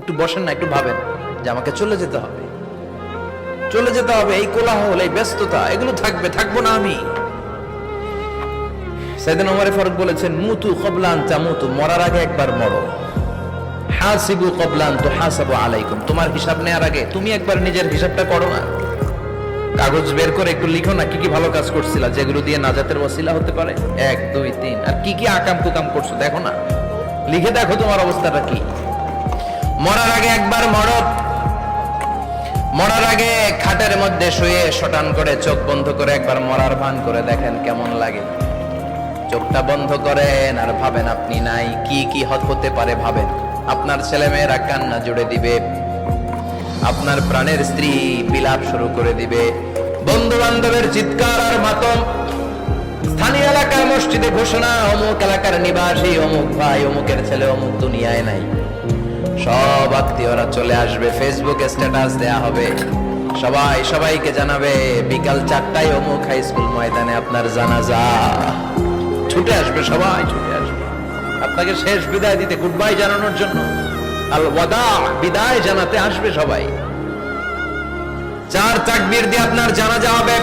একটু বসেন না, একটু ভাবেন যে আমাকে চলে যেতে হবে, চলে যেতে হবে। এই কোলাহল, এই ব্যস্ততা, এগুলো থাকবে, থাকবো না আমি। সাইয়েদনা ওমর ফারুক বলেছেন, মুতু ক্বাবলা আন তামুতু, মরার আগে একবার মরো। হাসিবু ক্বাবলা আন তুহাসাবু আলাইকুম, তোমার হিসাব নেওয়ার আগে তুমি একবার নিজের হিসাবটা করো না। কাগজ বের করে একটু লিখো না, কি কি ভালো কাজ করছিলা যেগুলো দিয়ে নাজাতের ওসিলা হতে পারে, 1 2 3, আর কি কি আকাম কুকাম করছো দেখো না, লিখে দেখো তোমার অবস্থাটা কি। মরার আগে একবার মরো। মরার আগে খাটের মধ্যে শুয়ে শটান করে চোখ বন্ধ করে একবার মরার ভান করে দেখেন কেমন লাগে। চোখটা বন্ধ করেন আর ভাবেন আপনি নাই, কি কি হতে পারে ভাবেন। আপনার ছেলেমেয়েরা কান্না জুড়ে দিবে, আপনার প্রাণের স্ত্রী বিলাপ শুরু করে দিবে, বন্ধু বান্ধবের চিৎকার আর মাতম, স্থানীয় এলাকার মসজিদে ঘোষণা, অমুক এলাকার নিবাসী অমুক ভাই অমুকের ছেলে অমুক দুনিয়ায় নাই। সব আত্মীয়রা চলে আসবে, ফেসবুকে স্ট্যাটাস দেয়া হবে, সবাই সবাইকে জানাবে বিকাল 4টায় অমুক হাই স্কুল ময়দানে আপনার জানাজা। ছুটে আসবে, সবাই ছুটে আসবে আপনাকে শেষ বিদায় দিতে, গুড বাই জানানোর জন্য, আল ওয়াদা, বিদায় জানাতে আসবে সবাই। 4 তাকবীর দিয়ে আপনার জানাজা হবে।